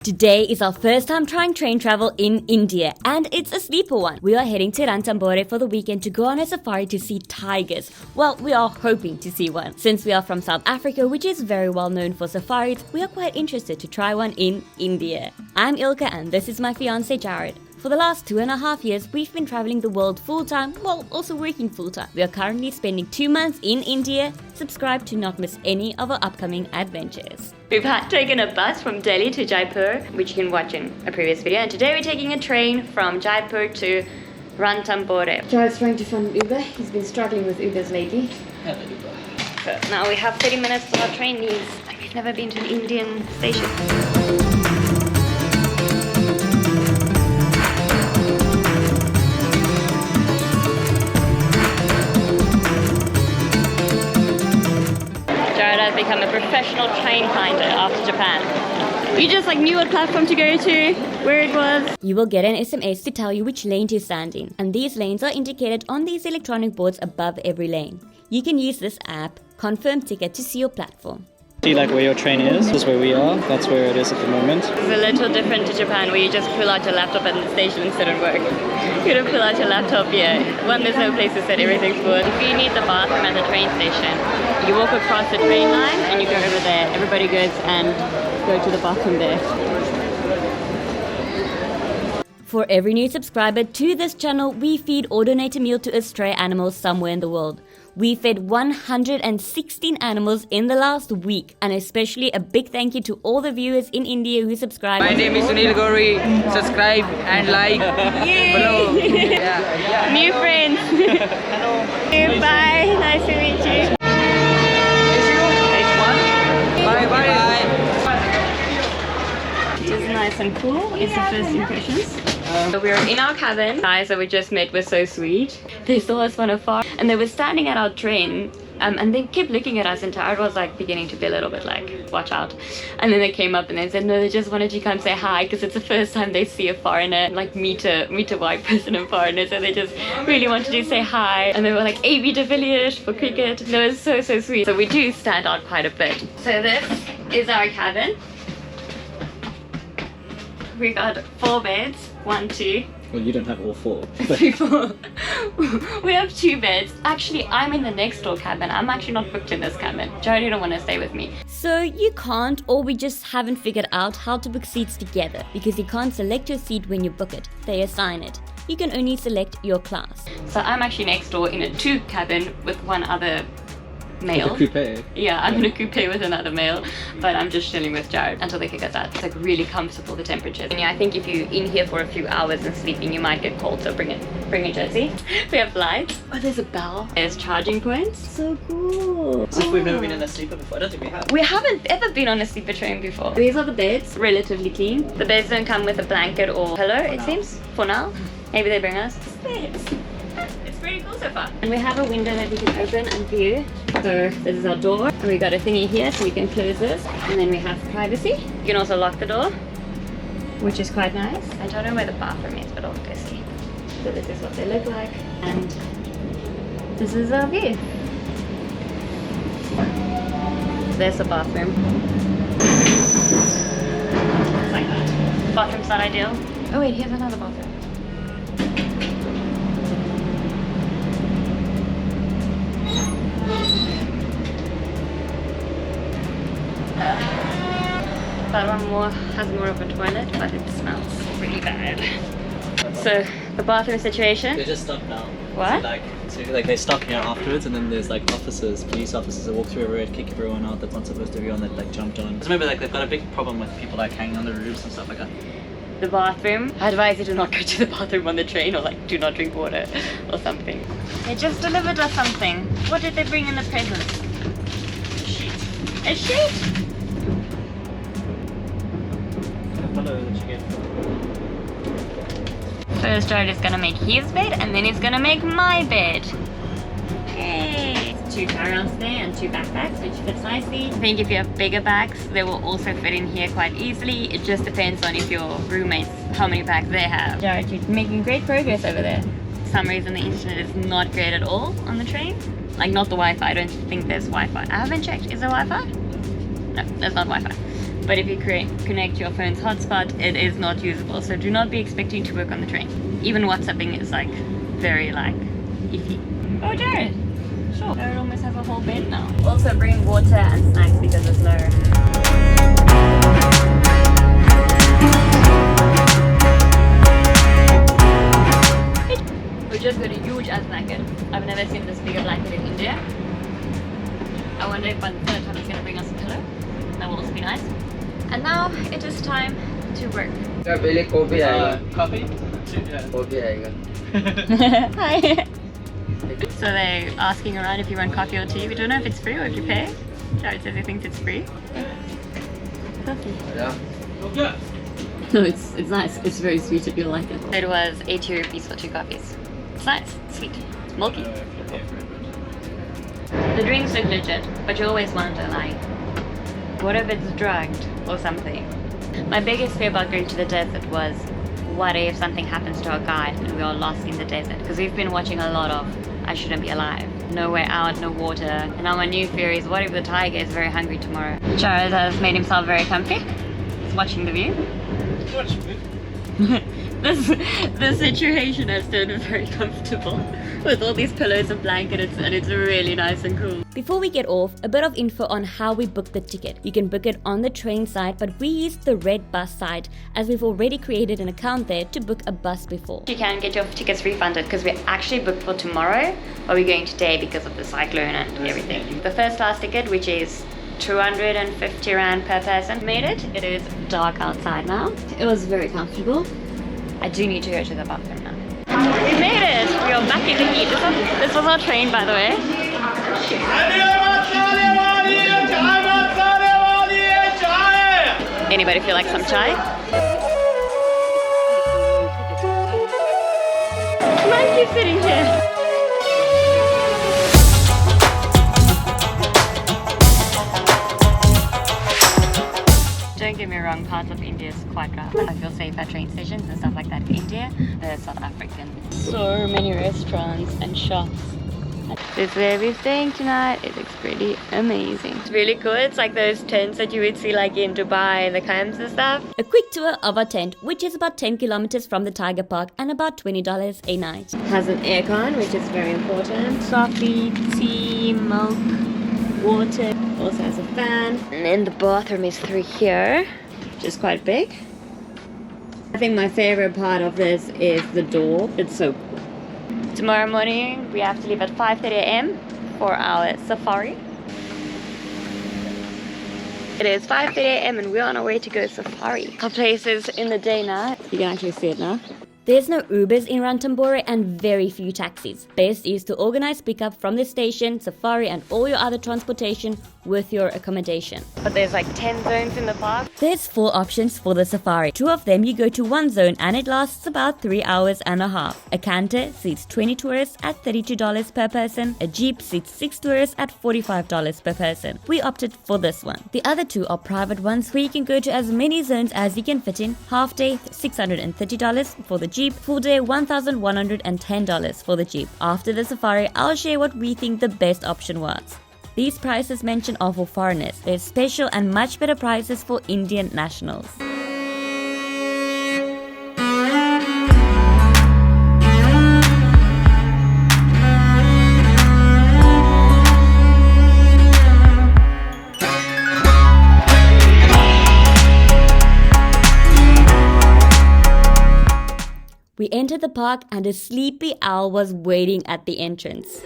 Today is our first time trying train travel in India, and it's a sleeper one. We are heading to Ranthambhore for the weekend to go on a safari to see tigers. Well, we are hoping to see one. Since we are from South Africa, which is very well known for safaris, we are quite interested to try one in India. I'm Ilka and this is my fiance Jared. For the last 2.5 years, we've been traveling the world full-time, while also working full-time. We are currently spending 2 months in India. Subscribe to not miss any of our upcoming adventures. We've taken a bus from Delhi to Jaipur, which you can watch in a previous video. And today we're taking a train from Jaipur to Ranthambhore. Jared's trying to find Uber. He's been struggling with Ubers lately. So now we have 30 minutes for our train needs. We've never been to an Indian station. Become a professional train finder after Japan. We just knew what platform to go to, where it was. You will get an SMS to tell you which lane to stand in, and these lanes are indicated on these electronic boards above every lane. You can use this app, Confirm Ticket, to see your platform. See where your train is. This is where we are. That's where it is at the moment. It's a little different to Japan, where you just pull out your laptop at the station and sit and work. You don't pull out your laptop here. One, there's no place to sit, everything's full. If you need the bathroom at the train station, you walk across the train line and you go over there. Everybody goes and go to the bathroom there. For every new subscriber to this channel, we feed or donate a meal to a stray animal somewhere in the world. We fed 116 animals in the last week, and especially a big thank you to all the viewers in India who subscribe. My name is Sunil Gauri. Subscribe and like. Follow. Yeah. New friends. Hello. Bye. Nice to meet you. Bye bye. It is nice and cool. It's the first impressions. So we were in our cabin. Guys that we just met were so sweet. They saw us from afar and they were standing at our train and they kept looking at us, and Jared was beginning to be a little bit watch out. And then they came up and they said no, they just wanted to come say hi because it's the first time they see a foreigner, meet a white person and foreigner, so they just really wanted to say hi. And they were like, AB de Villiers for cricket. That was so sweet. So we do stand out quite a bit. So this is our cabin. We got 4 beds. 1, 2. Well, you don't have all 4. 3, 4. We have 2 beds. Actually, I'm in the next door cabin. I'm actually not booked in this cabin. Jared don't want to stay with me. So you can't, or we just haven't figured out how to book seats together, because you can't select your seat when you book it. They assign it. You can only select your class. So I'm actually next door in a 2 cabin with one other male. Like a coupe. Yeah, I'm in a coupe with another male, but I'm just chilling with Jared until they kick us out. It's really comfortable, the temperatures. And yeah, I think if you're in here for a few hours and sleeping, you might get cold, so bring a jersey. We have lights. Oh, there's a bell. There's charging points. So cool. As if we've never been in a sleeper before. I don't think we have. We haven't ever been on a sleeper train before. These are the beds, relatively clean. The beds don't come with a blanket or pillow, it seems, for now. Maybe they bring us beds. It's pretty cool so far. And we have a window that we can open and view. So this is our door, and we got a thingy here so we can close this, and then we have privacy. You can also lock the door, which is quite nice. I don't know where the bathroom is, but I'll go see. So this is what they look like, and this is our view. There's the bathroom. It's like that. Bathroom's not ideal. Oh wait, here's another bathroom. That one has more of a toilet, but it smells really bad. So the bathroom situation. They just stop now. What? So they stop here afterwards, and then there's officers, police officers that walk through a road, kick everyone out that's not supposed to be on, that jumped on. Because remember, they've got a big problem with people hanging on the roofs and stuff like that. The bathroom. I advise you to not go to the bathroom on the train, or do not drink water or something. They just delivered us something. What did they bring in the present? A sheet. A sheet? First, Jared is gonna make his bed, and then he's gonna make my bed. Yay! 2 carry-ons there and 2 backpacks, which fits nicely. I think if you have bigger bags, they will also fit in here quite easily. It just depends on if your roommates, how many bags they have. Jared, you're making great progress over there. For some reason, the internet is not great at all on the train. Not the Wi-Fi. I don't think there's Wi-Fi. I haven't checked. Is there Wi-Fi? No, there's not Wi-Fi. But if you connect your phone's hotspot, it is not usable. So do not be expecting to work on the train. Even WhatsApping is like very like iffy. Oh, Jared. Sure. Jared almost has a whole bed now. Also bring water and snacks because there's no. We just got a huge ass blanket. I've never seen this bigger blanket in India. I wonder if by the third time it's gonna bring us a pillow. That will also be nice. And now it is time to work. Coffee? Yeah. Hi. So they're asking around if you want coffee or tea. We don't know if it's free or if you pay. Jared says he thinks it's free. Coffee. Yeah. No, it's nice. It's very sweet if you like it. It was 80 rupees for 2 coffees. It's nice, sweet, it's milky. The drinks look legit, but you always wonder like, what if it's drugged or something? My biggest fear about going to the desert was, what if something happens to our guide and we are lost in the desert? Because we've been watching a lot of I Shouldn't Be Alive. Nowhere out, no water. And now my new fear is, what if the tiger is very hungry tomorrow? Jared has made himself very comfy. He's watching the view. This situation has turned very comfortable with all these pillows and blankets, and it's really nice and cool. Before we get off, a bit of info on how we book the ticket. You can book it on the train site, but we used the red bus site as we've already created an account there to book a bus before. You can get your tickets refunded because we're actually booked for tomorrow, but we're going today because of the cyclone and everything. The first class ticket, which is 250 Rand per person, made it. It is dark outside now. It was very comfortable. I do need to go to the bathroom now. We made it! We are back in the heat. This was our train, by the way. Anybody feel like some chai? Why are you sitting here? Don't get me wrong, parts of India is quite rough. I feel safe at train stations and stuff like that in India. The South African. So many restaurants and shops. This is where we're staying tonight. It looks pretty amazing. It's really cool. It's like those tents that you would see like in Dubai and the camps and stuff. A quick tour of our tent, which is about 10 kilometers from the Tiger Park and about $20 a night. It has an aircon, which is very important. Coffee, tea, milk, water. Also has a fan. And then the bathroom is through here, which is quite big. I think my favorite part of this is the door. It's so cool. Tomorrow morning we have to leave at 5:30 a.m. for our safari. It is 5:30 a.m. and we're on our way to go safari. Our place is in the day now. You can actually see it now. There's no Ubers in Ranthambhore and very few taxis. Best is to organize pickup from the station, safari and all your other transportation with your accommodation. But there's like 10 zones in the park. There's 4 options for the safari. 2 of them you go to one zone and it lasts about 3 hours and a half. A canter seats 20 tourists at $32 per person. A jeep seats 6 tourists at $45 per person. We opted for this one. The other 2 are private ones where you can go to as many zones as you can fit in. Half day $630 for the jeep. Full day $1,110 for the jeep. After the safari, I'll share what we think the best option was. These prices mentioned are for foreigners. There's special and much better prices for Indian nationals. We entered the park and a sleepy owl was waiting at the entrance.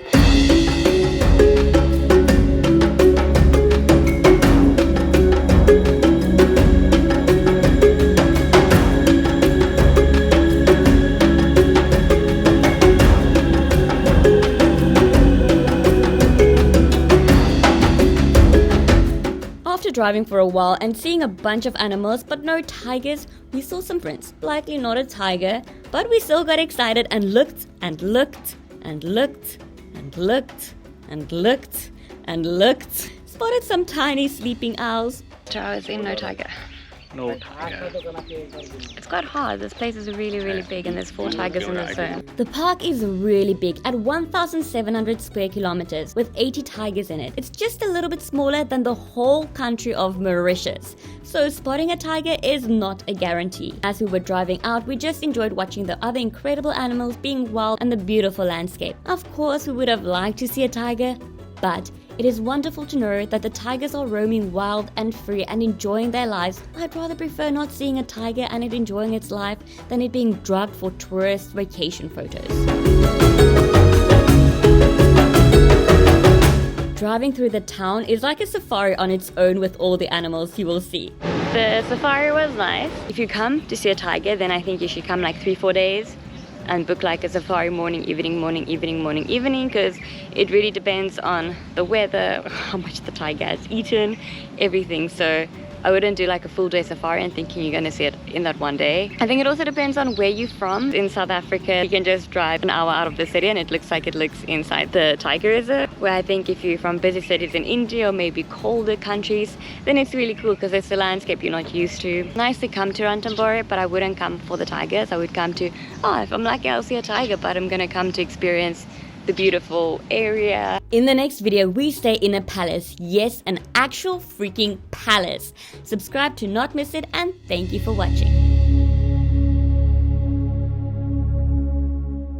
After driving for a while and seeing a bunch of animals but no tigers, we saw some prints. Likely not a tiger, but we still got excited and looked and looked and looked and looked and looked and looked. Spotted some tiny sleeping owls. 2 hours in, no tiger. No tiger. It's quite hard. This place is really big and there's 4 tigers in the zone. The park is really big at 1,700 square kilometers with 80 tigers in it. It's just a little bit smaller than the whole country of Mauritius. So spotting a tiger is not a guarantee. As we were driving out, we just enjoyed watching the other incredible animals being wild and the beautiful landscape. Of course, we would have liked to see a tiger, but it is wonderful to know that the tigers are roaming wild and free and enjoying their lives. I'd rather prefer not seeing a tiger and it enjoying its life than it being drugged for tourist vacation photos. Driving through the town is like a safari on its own with all the animals you will see. The safari was nice. If you come to see a tiger, then I think you should come like 3-4 days and book like a safari morning, evening, because it really depends on the weather, how much the tiger has eaten, everything. So I wouldn't do like a full day safari and thinking you're going to see it in that one day. I think it also depends on where you're from. In South Africa, you can just drive an hour out of the city and it looks like it looks inside the tiger reserve. Where I think if you're from busy cities in India or maybe colder countries, then it's really cool because it's a landscape you're not used to. Nice to come to Ranthambhore, but I wouldn't come for the tigers. I would come to, if I'm lucky I'll see a tiger, but I'm going to come to experience the beautiful area. In the next video, we stay in a palace. Yes, an actual freaking palace. Subscribe to not miss it, and thank you for watching.